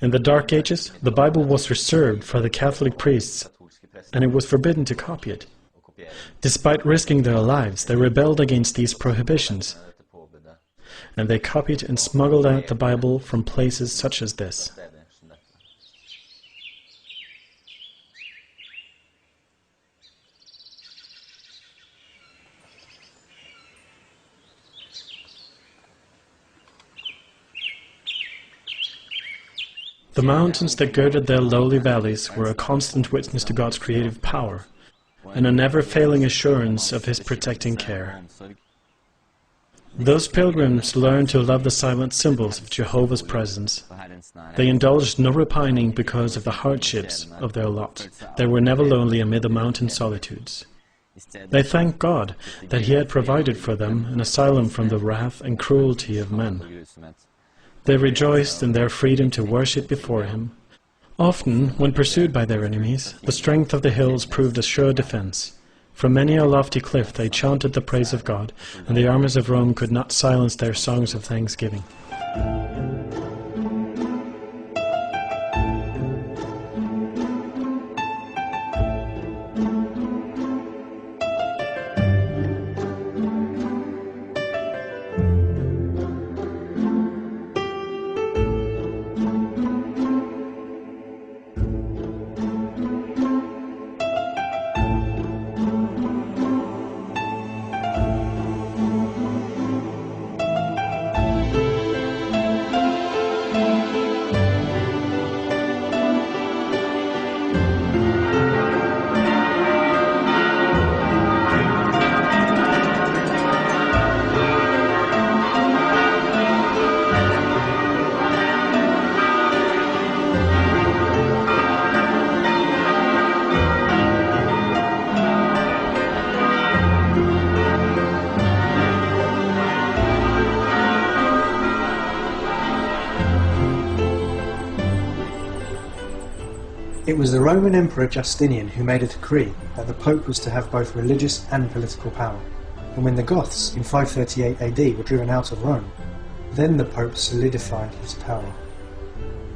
In the Dark Ages, the Bible was reserved for the Catholic priests, and it was forbidden to copy it. Despite risking their lives, they rebelled against these prohibitions, and they copied and smuggled out the Bible from places such as this. The mountains that girded their lowly valleys were a constant witness to God's creative power, and a never-failing assurance of His protecting care. Those pilgrims learned to love the silent symbols of Jehovah's presence. They indulged no repining because of the hardships of their lot. They were never lonely amid the mountain solitudes. They thanked God that He had provided for them an asylum from the wrath and cruelty of men. They rejoiced in their freedom to worship before Him. Often, when pursued by their enemies, the strength of the hills proved a sure defense. From many a lofty cliff they chanted the praise of God, and the armies of Rome could not silence their songs of thanksgiving. It was the Roman Emperor Justinian who made a decree that the Pope was to have both religious and political power. And when the Goths in 538 AD were driven out of Rome, then the Pope solidified his power.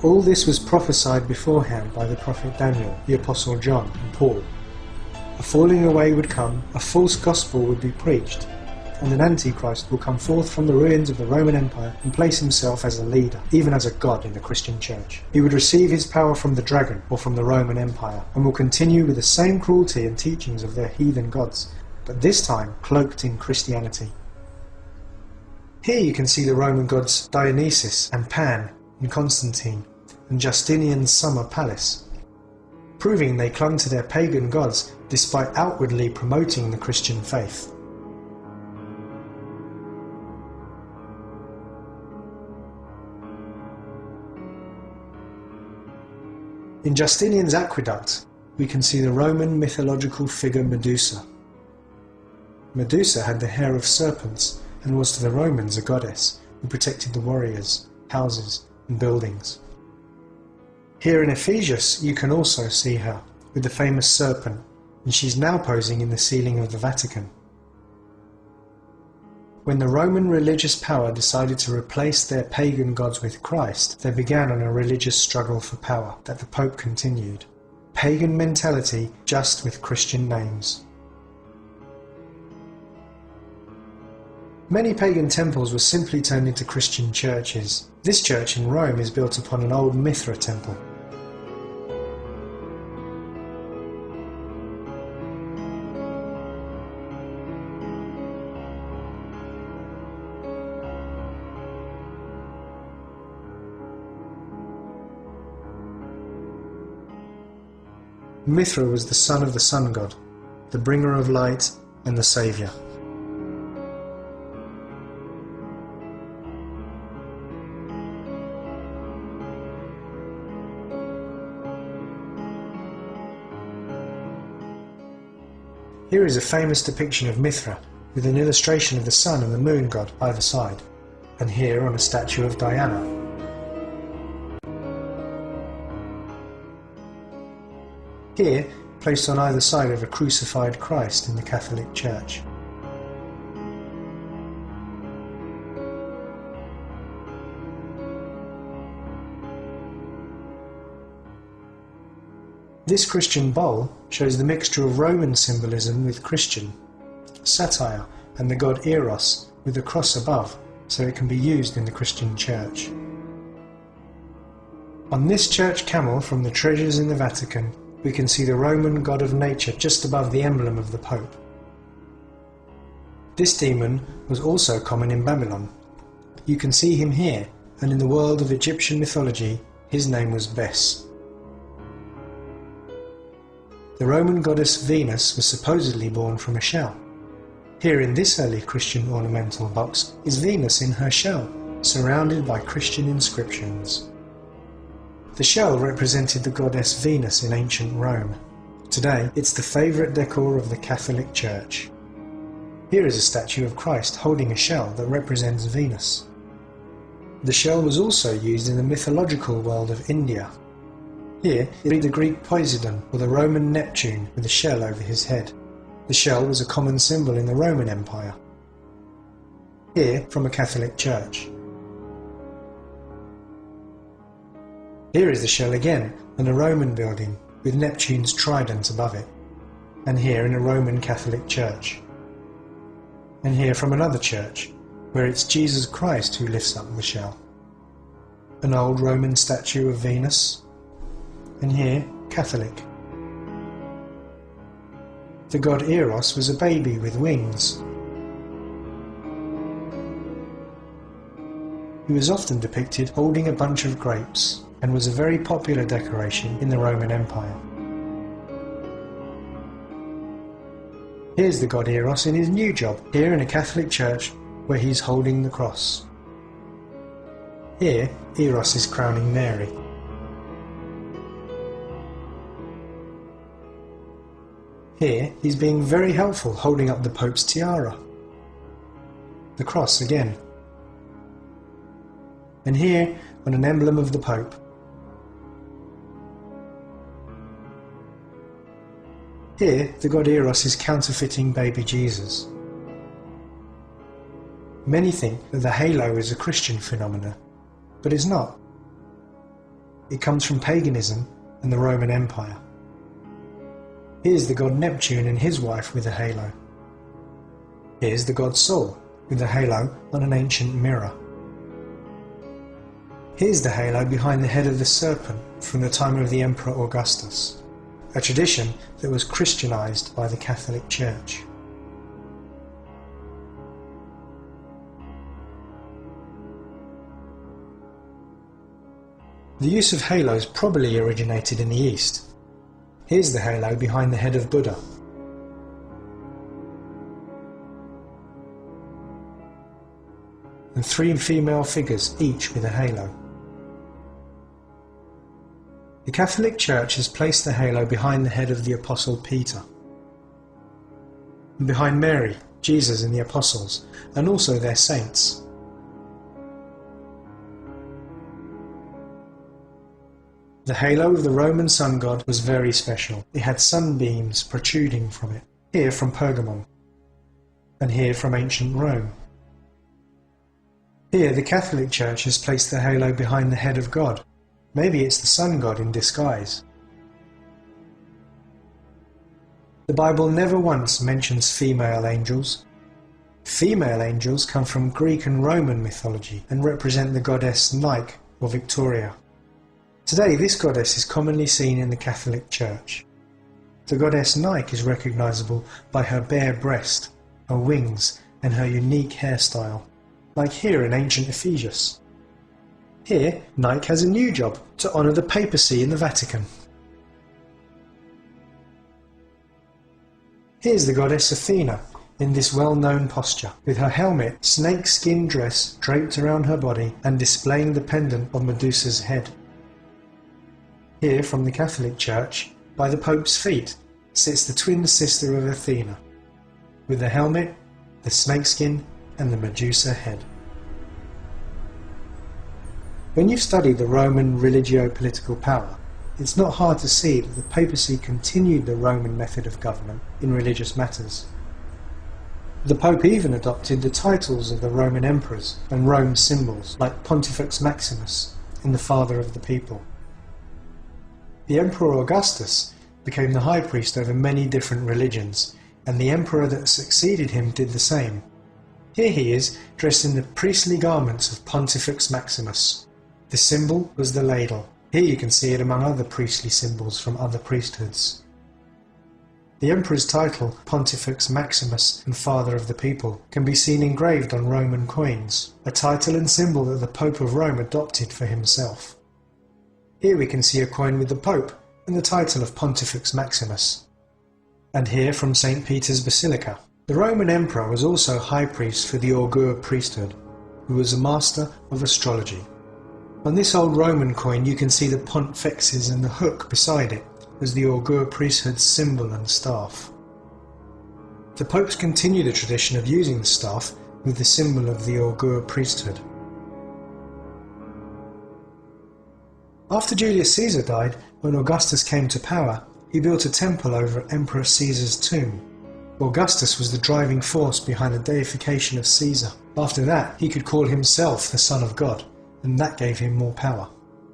All this was prophesied beforehand by the prophet Daniel, the Apostle John, and Paul. A falling away would come, a false gospel would be preached, and an Antichrist will come forth from the ruins of the Roman Empire and place himself as a leader, even as a god in the Christian Church. He would receive his power from the dragon, or from the Roman Empire, and will continue with the same cruelty and teachings of their heathen gods, but this time cloaked in Christianity. Here you can see the Roman gods Dionysus and Pan in Constantine, and Justinian's summer palace, proving they clung to their pagan gods despite outwardly promoting the Christian faith. In Justinian's aqueduct, we can see the Roman mythological figure Medusa. Medusa had the hair of serpents and was to the Romans a goddess who protected the warriors, houses, and buildings. Here in Ephesus you can also see her with the famous serpent, and she's now posing in the ceiling of the Vatican. When the Roman religious power decided to replace their pagan gods with Christ, they began on a religious struggle for power that the Pope continued. Pagan mentality, just with Christian names. Many pagan temples were simply turned into Christian churches. This church in Rome is built upon an old Mithra temple. Mithra was the son of the sun god, the bringer of light and the saviour. Here is a famous depiction of Mithra, with an illustration of the sun and the moon god either side, and here on a statue of Diana. Here, placed on either side of a crucified Christ in the Catholic Church. This Christian bowl shows the mixture of Roman symbolism with Christian, satire, and the god Eros with the cross above, so it can be used in the Christian church. On this church camel from the treasures in the Vatican, we can see the Roman god of nature just above the emblem of the Pope. This demon was also common in Babylon. You can see him here, and in the world of Egyptian mythology, his name was Bes. The Roman goddess Venus was supposedly born from a shell. Here in this early Christian ornamental box is Venus in her shell, surrounded by Christian inscriptions. The shell represented the goddess Venus in ancient Rome. Today, it's the favourite decor of the Catholic Church. Here is a statue of Christ holding a shell that represents Venus. The shell was also used in the mythological world of India. Here is the Greek Poseidon, or the Roman Neptune with a shell over his head. The shell was a common symbol in the Roman Empire. Here from a Catholic church. Here is the shell again in a Roman building with Neptune's trident above it. And here in a Roman Catholic church. And here from another church, where it's Jesus Christ who lifts up the shell. An old Roman statue of Venus. And here, Catholic. The god Eros was a baby with wings. He was often depicted holding a bunch of grapes, and was a very popular decoration in the Roman Empire. Here's the god Eros in his new job, here in a Catholic church where he's holding the cross. Here, Eros is crowning Mary. Here, he's being very helpful holding up the Pope's tiara. The cross again. And here, on an emblem of the Pope. Here, the god Eros is counterfeiting baby Jesus. Many think that the halo is a Christian phenomenon, but it's not. It comes from paganism and the Roman Empire. Here's the god Neptune and his wife with a halo. Here's the god Sol with a halo on an ancient mirror. Here's the halo behind the head of the serpent from the time of the Emperor Augustus, a tradition that was Christianized by the Catholic Church. The use of halos probably originated in the East. Here's the halo behind the head of Buddha. And 3 female figures, each with a halo. The Catholic Church has placed the halo behind the head of the Apostle Peter, and behind Mary, Jesus and the Apostles, and also their saints. The halo of the Roman sun god was very special. It had sunbeams protruding from it, here from Pergamon, and here from ancient Rome. Here the Catholic Church has placed the halo behind the head of God. Maybe it's the sun god in disguise. The Bible never once mentions female angels. Female angels come from Greek and Roman mythology and represent the goddess Nike or Victoria. Today this goddess is commonly seen in the Catholic Church. The goddess Nike is recognizable by her bare breast, her wings and her unique hairstyle, like here in ancient Ephesus. Here, Nike has a new job to honour the Papacy in the Vatican. Here's the goddess Athena in this well-known posture, with her helmet, snakeskin dress draped around her body and displaying the pendant on Medusa's head. Here from the Catholic Church, by the Pope's feet, sits the twin sister of Athena, with the helmet, the snakeskin and the Medusa head. When you've studied the Roman religio-political power, it's not hard to see that the Papacy continued the Roman method of government in religious matters. The Pope even adopted the titles of the Roman emperors and Rome's symbols, like Pontifex Maximus and the Father of the People. The Emperor Augustus became the high priest over many different religions, and the emperor that succeeded him did the same. Here he is, dressed in the priestly garments of Pontifex Maximus. The symbol was the ladle. Here you can see it among other priestly symbols from other priesthoods. The emperor's title, Pontifex Maximus and Father of the People, can be seen engraved on Roman coins, a title and symbol that the Pope of Rome adopted for himself. Here we can see a coin with the Pope and the title of Pontifex Maximus. And here from St. Peter's Basilica. The Roman emperor was also high priest for the Augur priesthood, who was a master of astrology. On this old Roman coin you can see the pontifexes and the hook beside it as the Augur priesthood's symbol and staff. The popes continue the tradition of using the staff with the symbol of the Augur priesthood. After Julius Caesar died, when Augustus came to power, he built a temple over Emperor Caesar's tomb. Augustus was the driving force behind the deification of Caesar. After that, he could call himself the Son of God, and that gave him more power.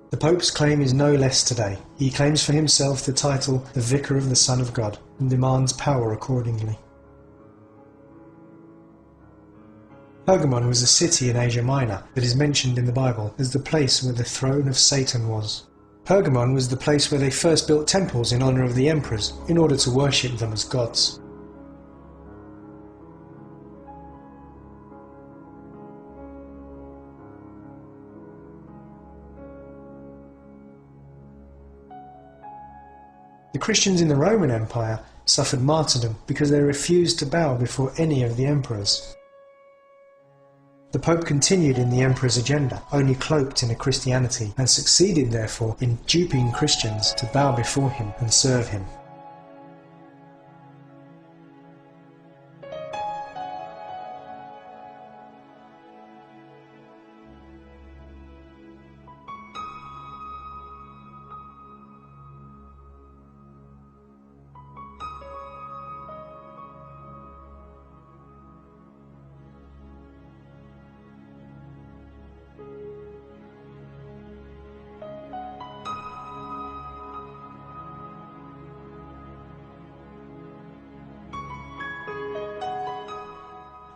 The Pope's claim is no less today. He claims for himself the title the Vicar of the Son of God, and demands power accordingly. Pergamon was a city in Asia Minor that is mentioned in the Bible as the place where the throne of Satan was. Pergamon was the place where they first built temples in honour of the emperors, in order to worship them as gods. The Christians in the Roman Empire suffered martyrdom because they refused to bow before any of the emperors. The Pope continued in the emperor's agenda, only cloaked in a Christianity, and succeeded therefore in duping Christians to bow before him and serve him.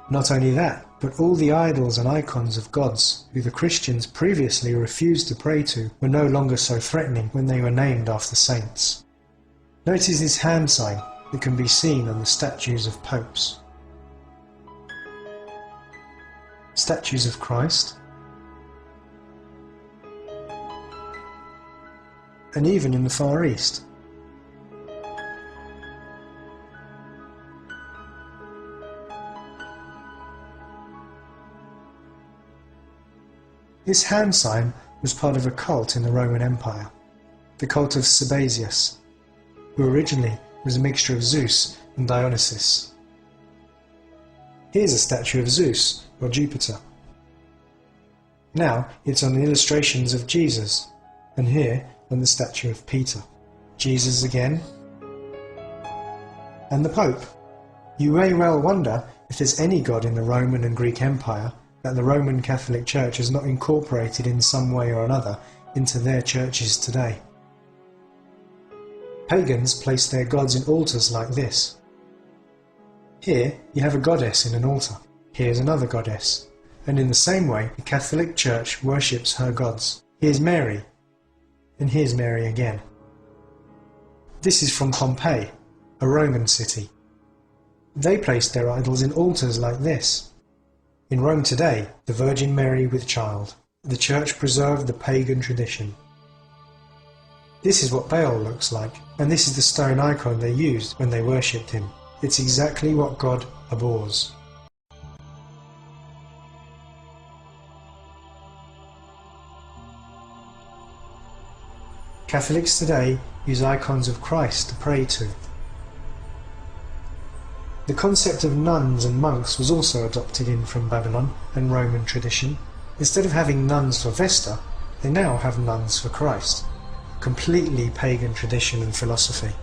Not only that, but all the idols and icons of gods who the Christians previously refused to pray to were no longer so threatening when they were named after saints. Notice this hand sign that can be seen on the statues of popes. Statues of Christ, and even in the Far East. This hand sign was part of a cult in the Roman Empire, the cult of Sabazius, who originally was a mixture of Zeus and Dionysus. Here's a statue of Zeus, or Jupiter. Now it's on the illustrations of Jesus, and here on the statue of Peter. Jesus again, and the Pope. You may well wonder if there's any god in the Roman and Greek Empire that the Roman Catholic Church has not incorporated in some way or another into their churches today. Pagans placed their gods in altars like this. Here you have a goddess in an altar. Here's another goddess. And in the same way, the Catholic Church worships her gods. Here's Mary, and here's Mary again. This is from Pompeii, a Roman city. They placed their idols in altars like this. In Rome today, the Virgin Mary with child. The Church preserved the pagan tradition. This is what Baal looks like, and this is the stone icon they used when they worshipped him. It's exactly what God abhors. Catholics today use icons of Christ to pray to. The concept of nuns and monks was also adopted in from Babylon and Roman tradition. Instead of having nuns for Vesta, they now have nuns for Christ. Completely pagan tradition and philosophy.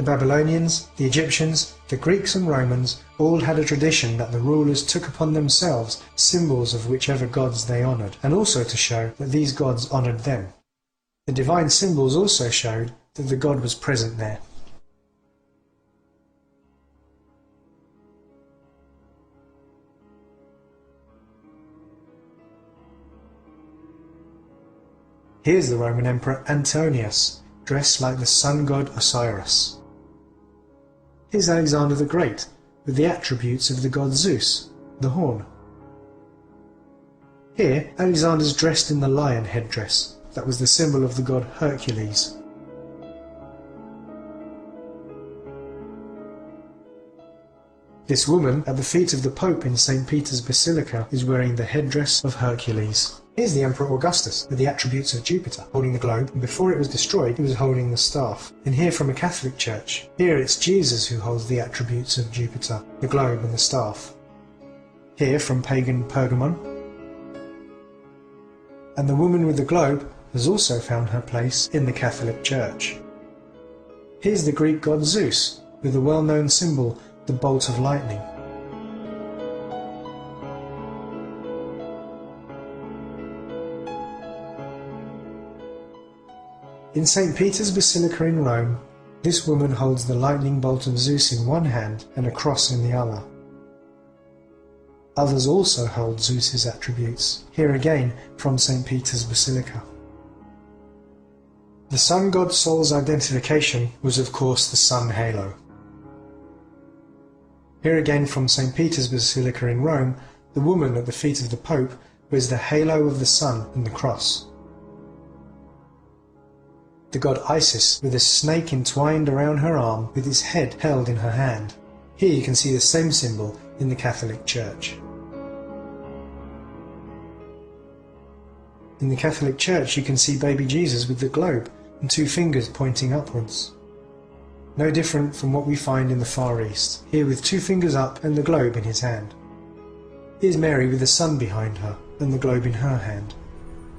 The Babylonians, the Egyptians, the Greeks and Romans all had a tradition that the rulers took upon themselves symbols of whichever gods they honoured, and also to show that these gods honoured them. The divine symbols also showed that the god was present there. Here's the Roman Emperor Antonius, dressed like the sun god Osiris. Here's Alexander the Great, with the attributes of the god Zeus, the horn. Here, Alexander's dressed in the lion headdress, that was the symbol of the god Hercules. This woman, at the feet of the Pope in St. Peter's Basilica, is wearing the headdress of Hercules. Here's the Emperor Augustus, with the attributes of Jupiter, holding the globe, and before it was destroyed, he was holding the staff. And here from a Catholic church, here it's Jesus who holds the attributes of Jupiter, the globe and the staff. Here from pagan Pergamon. And the woman with the globe has also found her place in the Catholic Church. Here's the Greek god Zeus, with the well-known symbol, the bolt of lightning. In St. Peter's Basilica in Rome, this woman holds the lightning bolt of Zeus in one hand and a cross in the other. Others also hold Zeus's attributes, here again from St. Peter's Basilica. The sun god Sol's identification was of course the sun halo. Here again from St. Peter's Basilica in Rome, the woman at the feet of the Pope wears the halo of the sun and the cross. The god Isis with a snake entwined around her arm with its head held in her hand. Here you can see the same symbol in the Catholic Church. In the Catholic Church you can see baby Jesus with the globe and two fingers pointing upwards. No different from what we find in the Far East, here with two fingers up and the globe in his hand. Here's Mary with the sun behind her and the globe in her hand.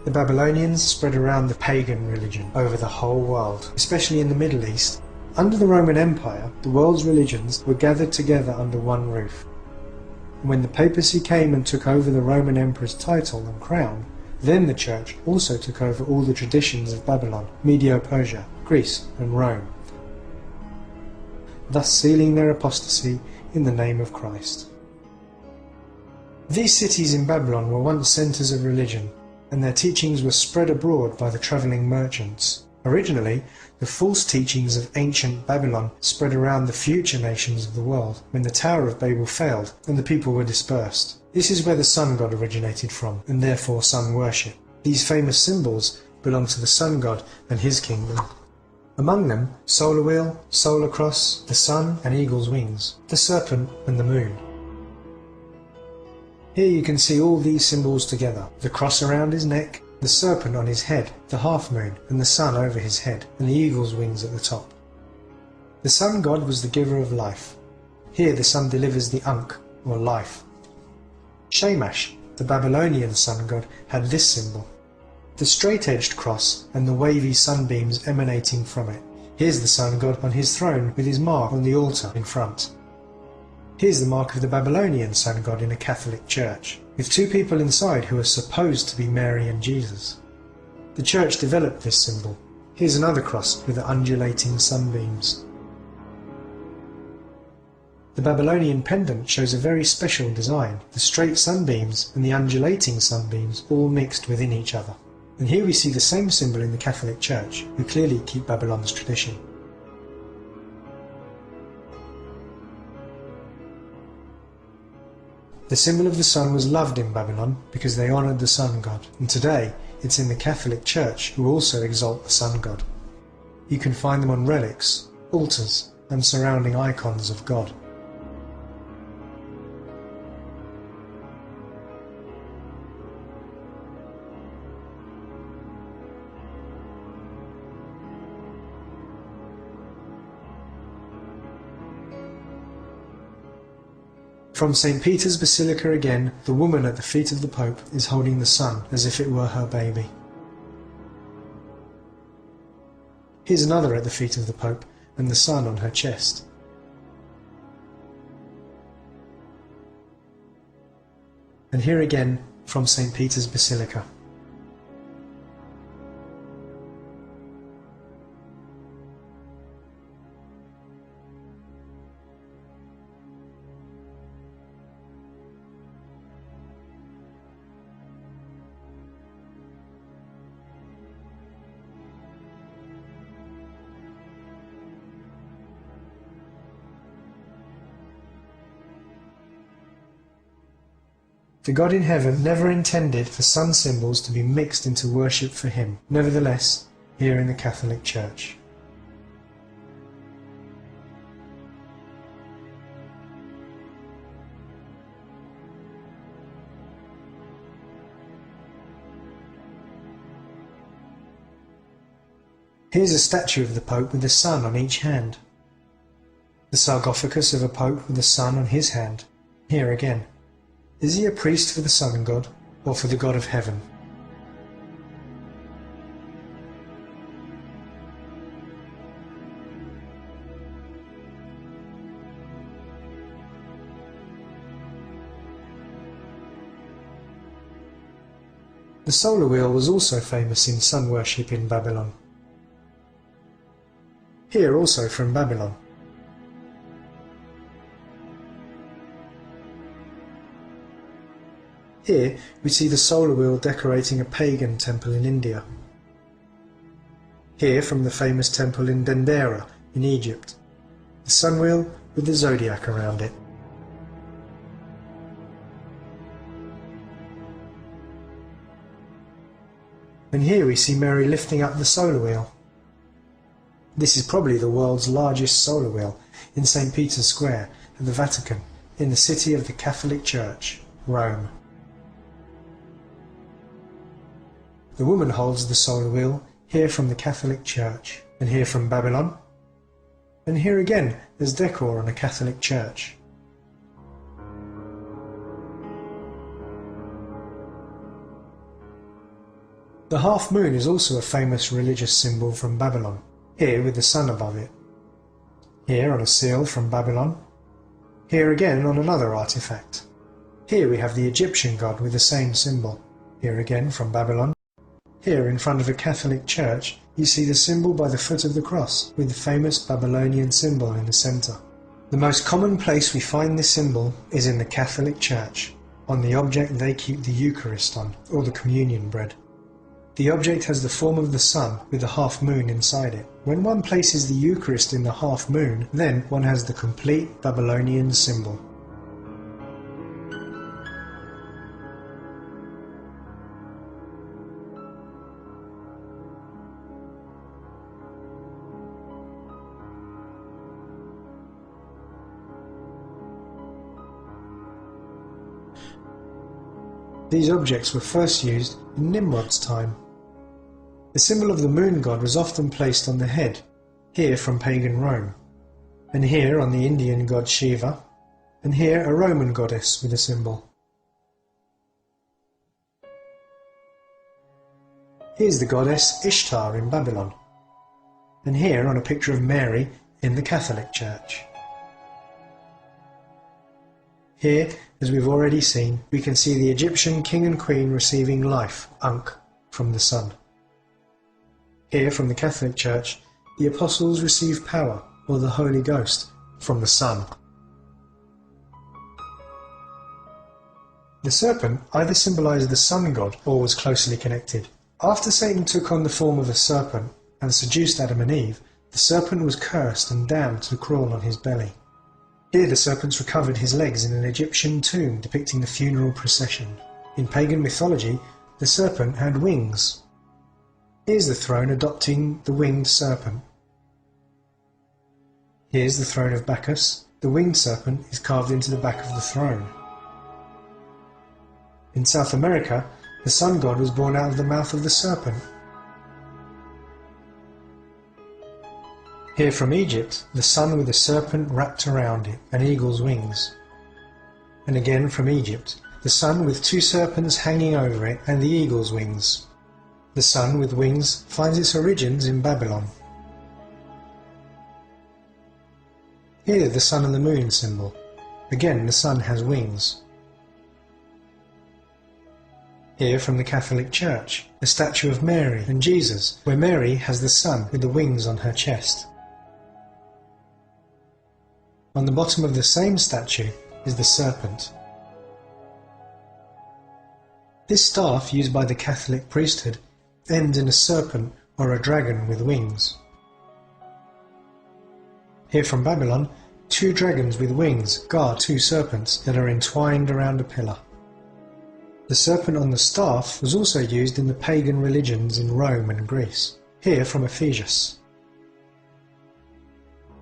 The Babylonians spread around the pagan religion over the whole world, especially in the Middle East. Under the Roman Empire, the world's religions were gathered together under one roof. And when the Papacy came and took over the Roman Emperor's title and crown, then the Church also took over all the traditions of Babylon, Medo-Persia, Greece and Rome, thus sealing their apostasy in the name of Christ. These cities in Babylon were once centres of religion, and their teachings were spread abroad by the travelling merchants. Originally, the false teachings of ancient Babylon spread around the future nations of the world, when the Tower of Babel failed and the people were dispersed. This is where the sun god originated from, and therefore sun worship. These famous symbols belong to the sun god and his kingdom. Among them, solar wheel, solar cross, the sun and eagle's wings, the serpent and the moon. Here you can see all these symbols together, the cross around his neck, the serpent on his head, the half-moon and the sun over his head, and the eagle's wings at the top. The sun god was the giver of life. Here the sun delivers the Ankh, or life. Shamash, the Babylonian sun god, had this symbol, the straight-edged cross and the wavy sunbeams emanating from it. Here's the sun god on his throne with his mark on the altar in front. Here's the mark of the Babylonian sun god in a Catholic church, with two people inside who are supposed to be Mary and Jesus. The church developed this symbol. Here's another cross with the undulating sunbeams. The Babylonian pendant shows a very special design, the straight sunbeams and the undulating sunbeams all mixed within each other. And here we see the same symbol in the Catholic Church, who clearly keep Babylon's tradition. The symbol of the sun was loved in Babylon because they honoured the sun god, and today it's in the Catholic Church who also exalt the sun god. You can find them on relics, altars and surrounding icons of God. From St. Peter's Basilica again, the woman at the feet of the Pope is holding the sun as if it were her baby. Here's another at the feet of the Pope, and the sun on her chest. And here again from St. Peter's Basilica. The God in heaven never intended for sun symbols to be mixed into worship for him, nevertheless, here in the Catholic Church. Here's a statue of the Pope with the sun on each hand. The sarcophagus of a Pope with the sun on his hand, here again. Is he a priest for the sun god, or for the God of heaven? The solar wheel was also famous in sun worship in Babylon. Here also from Babylon. Here we see the solar wheel decorating a pagan temple in India. Here from the famous temple in Dendera in Egypt, the sun wheel with the zodiac around it. And here we see Mary lifting up the solar wheel. This is probably the world's largest solar wheel in St. Peter's Square at the Vatican, in the city of the Catholic Church, Rome. The woman holds the solar wheel, here from the Catholic Church, and here from Babylon. And here again there's decor on a Catholic church. The half moon is also a famous religious symbol from Babylon, here with the sun above it. Here on a seal from Babylon. Here again on another artifact. Here we have the Egyptian god with the same symbol, here again from Babylon. Here in front of a Catholic church you see the symbol by the foot of the cross with the famous Babylonian symbol in the centre. The most common place we find this symbol is in the Catholic Church, on the object they keep the Eucharist on, or the communion bread. The object has the form of the sun with the half moon inside it. When one places the Eucharist in the half moon, then one has the complete Babylonian symbol. These objects were first used in Nimrod's time. The symbol of the moon god was often placed on the head, here from pagan Rome, and here on the Indian god Shiva, and here a Roman goddess with a symbol. Here's the goddess Ishtar in Babylon, and here on a picture of Mary in the Catholic Church. Here, as we've already seen, we can see the Egyptian king and queen receiving life, Ankh, from the sun. Here, from the Catholic Church, the apostles receive power, or the Holy Ghost, from the sun. The serpent either symbolized the sun god or was closely connected. After Satan took on the form of a serpent and seduced Adam and Eve, the serpent was cursed and damned to crawl on his belly. Here the serpents recovered his legs in an Egyptian tomb depicting the funeral procession. In pagan mythology, the serpent had wings. Here's the throne adopting the winged serpent. Here's the throne of Bacchus. The winged serpent is carved into the back of the throne. In South America, the sun god was born out of the mouth of the serpent. Here from Egypt, the sun with a serpent wrapped around it, and eagle's wings. And again from Egypt, the sun with two serpents hanging over it, and the eagle's wings. The sun with wings finds its origins in Babylon. Here the sun and the moon symbol. Again, the sun has wings. Here from the Catholic Church, a statue of Mary and Jesus, where Mary has the sun with the wings on her chest. On the bottom of the same statue is the serpent. This staff used by the Catholic priesthood ends in a serpent or a dragon with wings. Here from Babylon, 2 dragons with wings guard 2 serpents that are entwined around a pillar. The serpent on the staff was also used in the pagan religions in Rome and Greece. Here from Ephesus.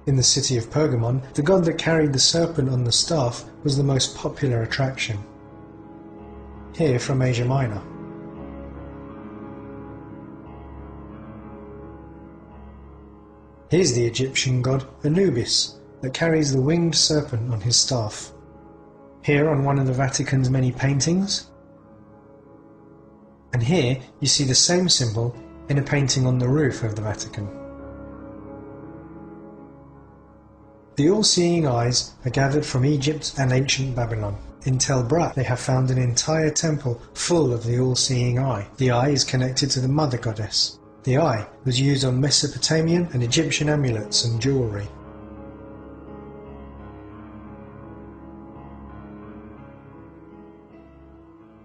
In the city of Pergamon, the god that carried the serpent on the staff was the most popular attraction. Here from Asia Minor. Here's the Egyptian god Anubis that carries the winged serpent on his staff. Here on one of the Vatican's many paintings. And here you see the same symbol in a painting on the roof of the Vatican. The all-seeing eyes are gathered from Egypt and ancient Babylon. In Tel Brat they have found an entire temple full of the all-seeing eye. The eye is connected to the mother goddess. The eye was used on Mesopotamian and Egyptian amulets and jewellery.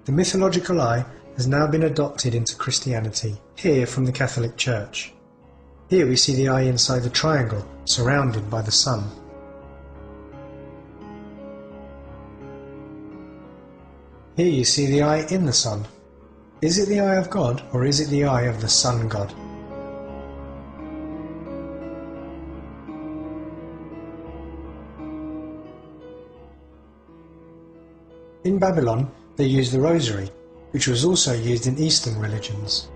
The mythological eye has now been adopted into Christianity, here from the Catholic Church. Here we see the eye inside the triangle, surrounded by the sun. Here you see the eye in the sun. Is it the eye of God, or is it the eye of the sun god? In Babylon, they used the rosary, which was also used in Eastern religions.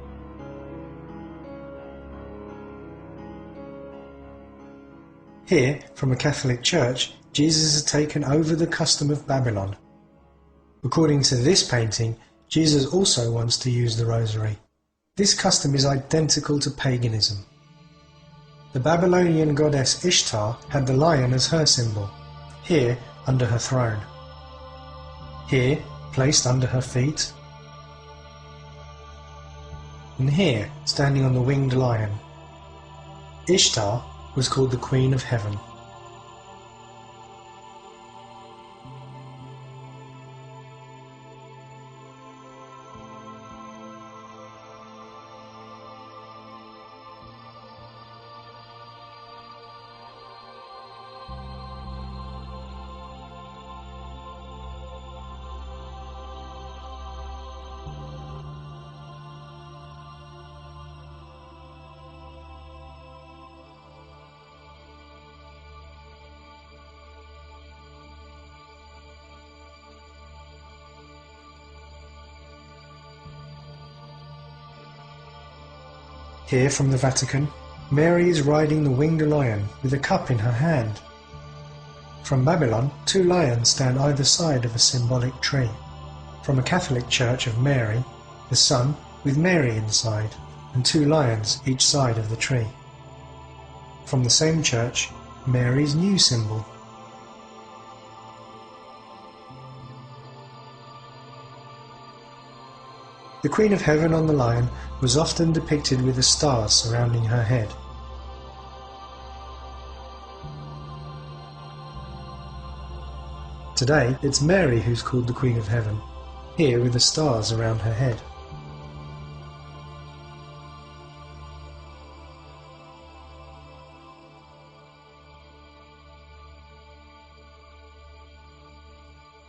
Here, from a Catholic church, Jesus has taken over the custom of Babylon. According to this painting, Jesus also wants to use the rosary. This custom is identical to paganism. The Babylonian goddess Ishtar had the lion as her symbol, here under her throne. Here, placed under her feet, and here, standing on the winged lion. Ishtar was called the Queen of Heaven. Here from the Vatican, Mary is riding the winged lion with a cup in her hand. From Babylon, 2 lions stand either side of a symbolic tree. From a Catholic church of Mary, the sun with Mary inside, and 2 lions each side of the tree. From the same church, Mary's new symbol. The Queen of Heaven on the lion was often depicted with the stars surrounding her head. Today, it's Mary who's called the Queen of Heaven, here with the stars around her head.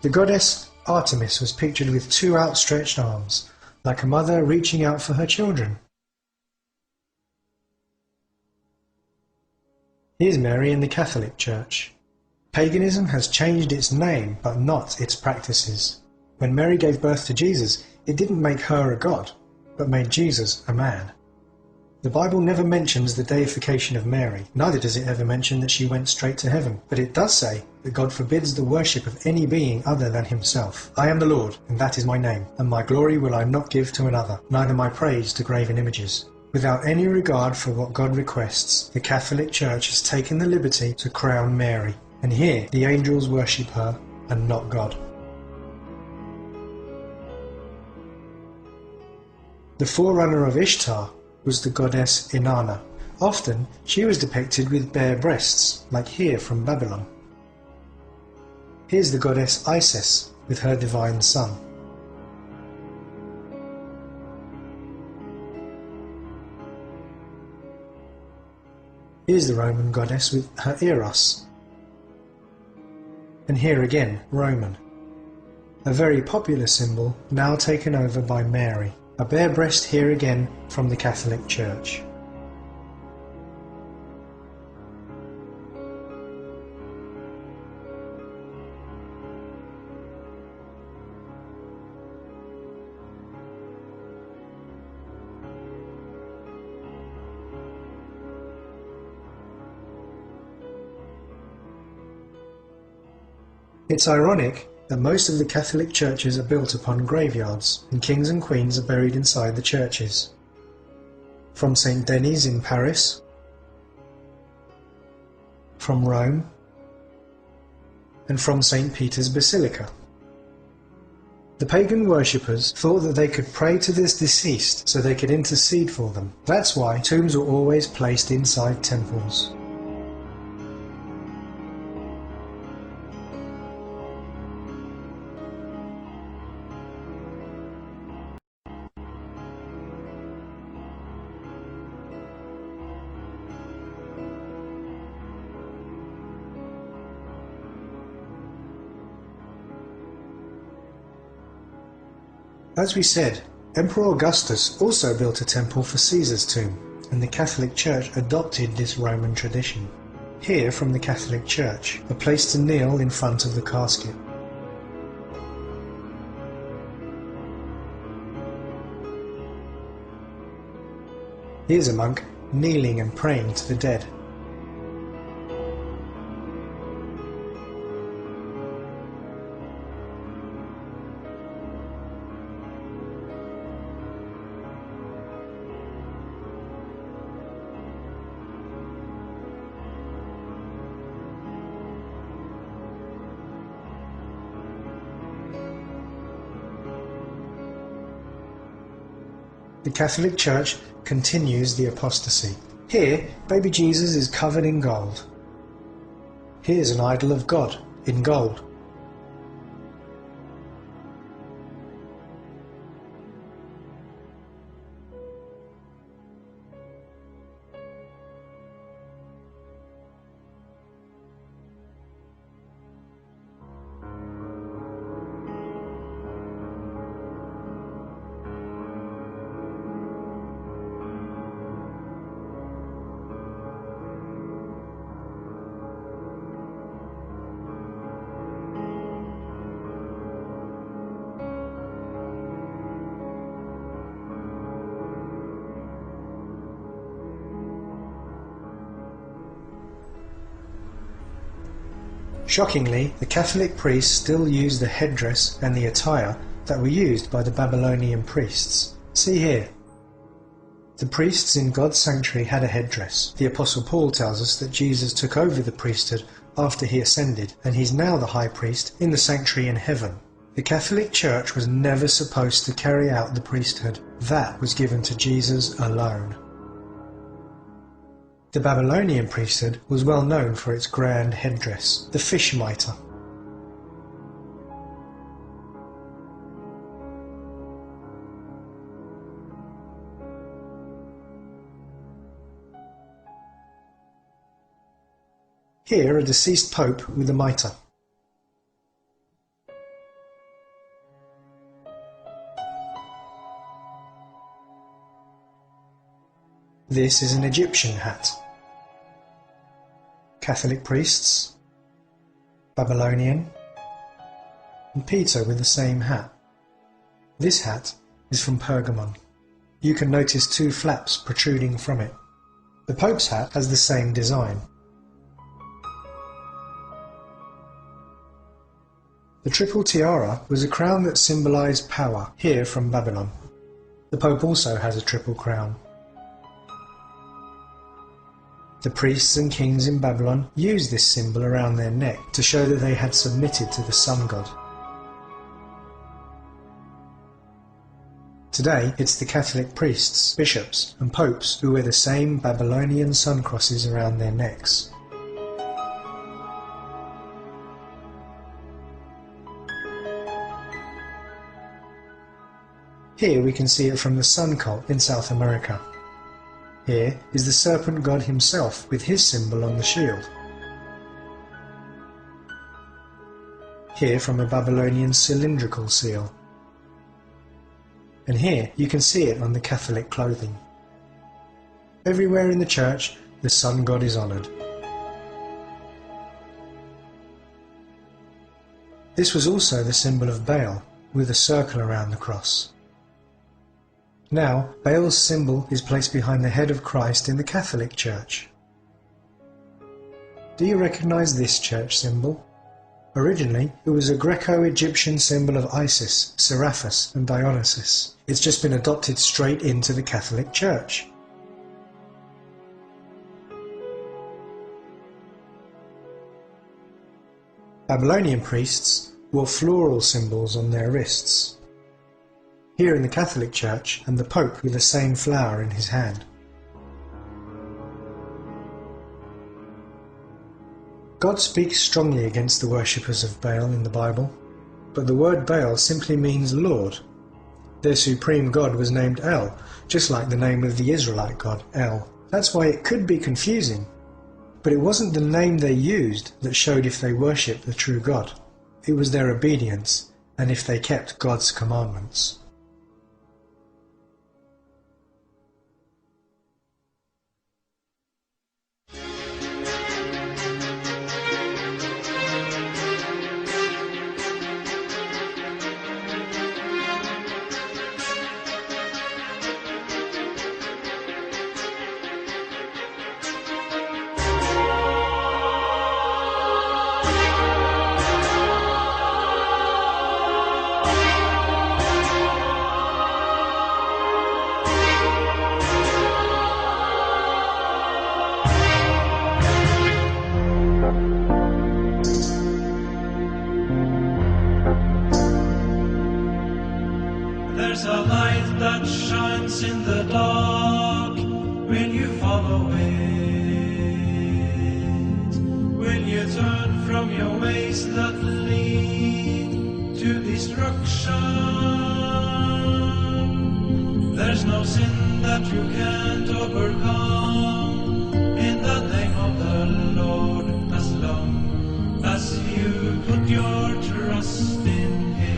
The goddess Artemis was pictured with 2 outstretched arms, like a mother reaching out for her children. Here's Mary in the Catholic Church. Paganism has changed its name, but not its practices. When Mary gave birth to Jesus, it didn't make her a god, but made Jesus a man. The Bible never mentions the deification of Mary, neither does it ever mention that she went straight to heaven, but it does say that God forbids the worship of any being other than himself. I am the Lord, and that is my name, and my glory will I not give to another, neither my praise to graven images. Without any regard for what God requests, the Catholic Church has taken the liberty to crown Mary, and here the angels worship her and not God. The forerunner of Ishtar was the goddess Inanna. Often she was depicted with bare breasts, like here from Babylon. Here's the goddess Isis with her divine son. Here's the Roman goddess with her Eros. And here again, Roman. A very popular symbol now taken over by Mary. A bare breast here again from the Catholic Church. It's ironic that most of the Catholic churches are built upon graveyards, and kings and queens are buried inside the churches. From St. Denis in Paris, from Rome, and from St. Peter's Basilica. The pagan worshippers thought that they could pray to the deceased so they could intercede for them. That's why tombs were always placed inside temples. As we said, Emperor Augustus also built a temple for Caesar's tomb, and the Catholic Church adopted this Roman tradition. Here, from the Catholic Church, a place to kneel in front of the casket. Here's a monk kneeling and praying to the dead. The Catholic Church continues the apostasy. Here, baby Jesus is covered in gold. Here's an idol of God in gold. Shockingly, the Catholic priests still use the headdress and the attire that were used by the Babylonian priests. See here. The priests in God's sanctuary had a headdress. The Apostle Paul tells us that Jesus took over the priesthood after he ascended, and he's now the high priest in the sanctuary in heaven. The Catholic Church was never supposed to carry out the priesthood. That was given to Jesus alone. The Babylonian priesthood was well known for its grand headdress, the fish mitre. Here a deceased pope with a mitre. This is an Egyptian hat. Catholic priests, Babylonian, and Peter with the same hat. This hat is from Pergamon. You can notice two flaps protruding from it. The Pope's hat has the same design. The triple tiara was a crown that symbolized power, here from Babylon. The Pope also has a triple crown. The priests and kings in Babylon used this symbol around their neck to show that they had submitted to the sun god. Today, it's the Catholic priests, bishops, and popes who wear the same Babylonian sun crosses around their necks. Here we can see it from the sun cult in South America. Here is the serpent god himself with his symbol on the shield. Here from a Babylonian cylindrical seal. And here you can see it on the Catholic clothing. Everywhere in the church, the sun god is honoured. This was also the symbol of Baal, with a circle around the cross. Now, Baal's symbol is placed behind the head of Christ in the Catholic Church. Do you recognise this church symbol? Originally, it was a Greco-Egyptian symbol of Isis, Serapis and Dionysus. It's just been adopted straight into the Catholic Church. Babylonian priests wore floral symbols on their wrists. Here in the Catholic Church, and the Pope with the same flower in his hand. God speaks strongly against the worshippers of Baal in the Bible, but the word Baal simply means Lord. Their supreme god was named El, just like the name of the Israelite god, El. That's why it could be confusing, but it wasn't the name they used that showed if they worshipped the true God. It was their obedience, and if they kept God's commandments. There's a light that shines in the dark when you follow it. When you turn from your ways that lead to destruction. There's no sin that you can't overcome in the name of the Lord, as long as you put your trust in Him.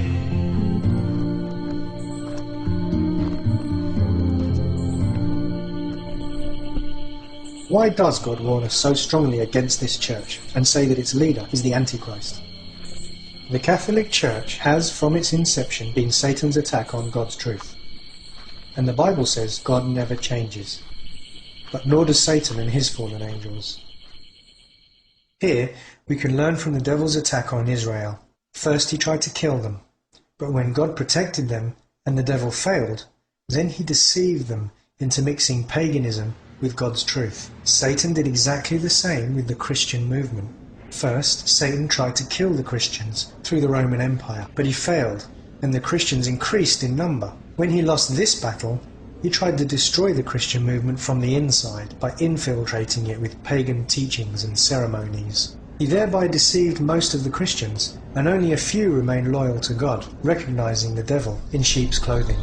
Why does God warn us so strongly against this church and say that its leader is the Antichrist? The Catholic Church has, from its inception, been Satan's attack on God's truth. And the Bible says God never changes, but nor does Satan and his fallen angels. Here we can learn from the devil's attack on Israel. First he tried to kill them, but when God protected them and the devil failed, then he deceived them into mixing paganism with God's truth. Satan did exactly the same with the Christian movement. First, Satan tried to kill the Christians through the Roman Empire, but he failed, and the Christians increased in number. When he lost this battle, he tried to destroy the Christian movement from the inside by infiltrating it with pagan teachings and ceremonies. He thereby deceived most of the Christians, and only a few remained loyal to God, recognizing the devil in sheep's clothing.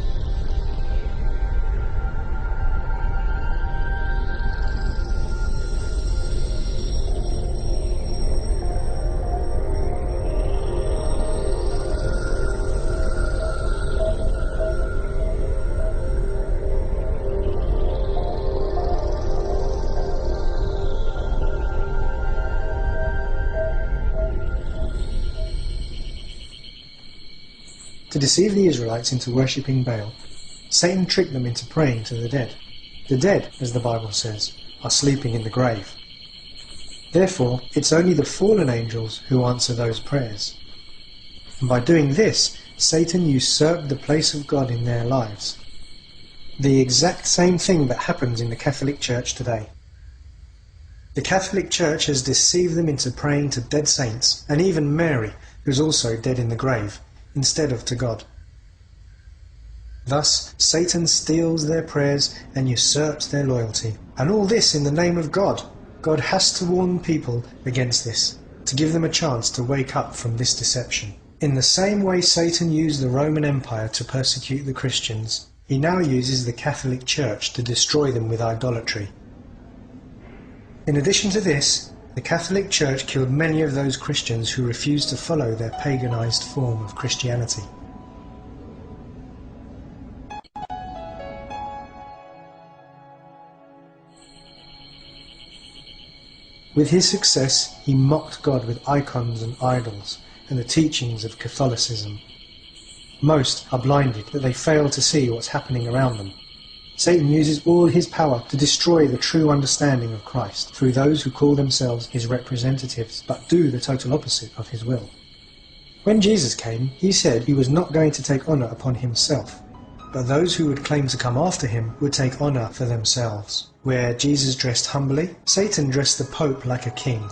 To deceive the Israelites into worshipping Baal, Satan tricked them into praying to the dead. The dead, as the Bible says, are sleeping in the grave. Therefore, it's only the fallen angels who answer those prayers. And by doing this, Satan usurped the place of God in their lives. The exact same thing that happens in the Catholic Church today. The Catholic Church has deceived them into praying to dead saints, and even Mary, who is also dead in the grave, instead of to God. Thus, Satan steals their prayers and usurps their loyalty. And all this in the name of God. God has to warn people against this, to give them a chance to wake up from this deception. In the same way Satan used the Roman Empire to persecute the Christians, he now uses the Catholic Church to destroy them with idolatry. In addition to this, the Catholic Church killed many of those Christians who refused to follow their paganized form of Christianity. With his success, he mocked God with icons and idols and the teachings of Catholicism. Most are blinded that they fail to see what's happening around them. Satan uses all his power to destroy the true understanding of Christ through those who call themselves his representatives but do the total opposite of his will. When Jesus came, he said he was not going to take honour upon himself, but those who would claim to come after him would take honour for themselves. Where Jesus dressed humbly, Satan dressed the Pope like a king,